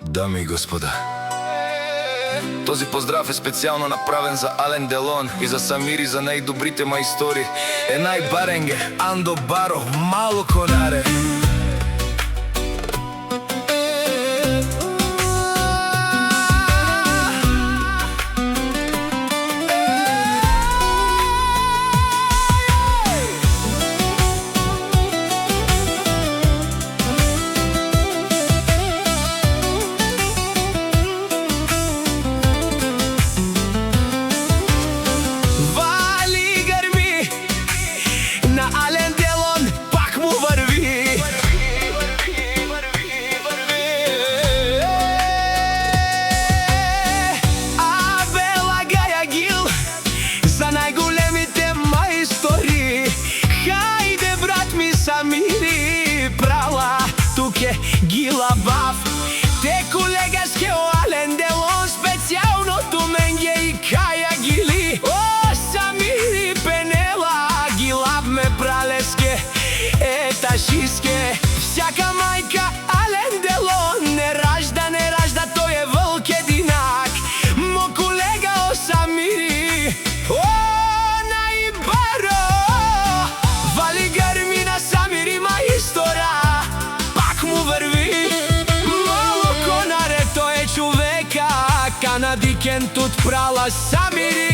Дами и господа, този поздрав е специјално направен за Ален Делон и за Самири, за најдобрите мајстори. Е најбаренге, Андо Баро, Мало Конаре. Самири прала, туке ги лабав. Те колегаш ке о Ален Делон, специјално ту менге и каја гили. О, Самири пенела, ги лаб ме пралеске, ета шиске. Всяка мајка Ален Делон не ражда, тој е вълк единак. Мо колега о Самири, о, најбаро, вали грми на Самири мајстора, пак му врви. Мало Конаре, тој е човека, канадикен тут прала Самири.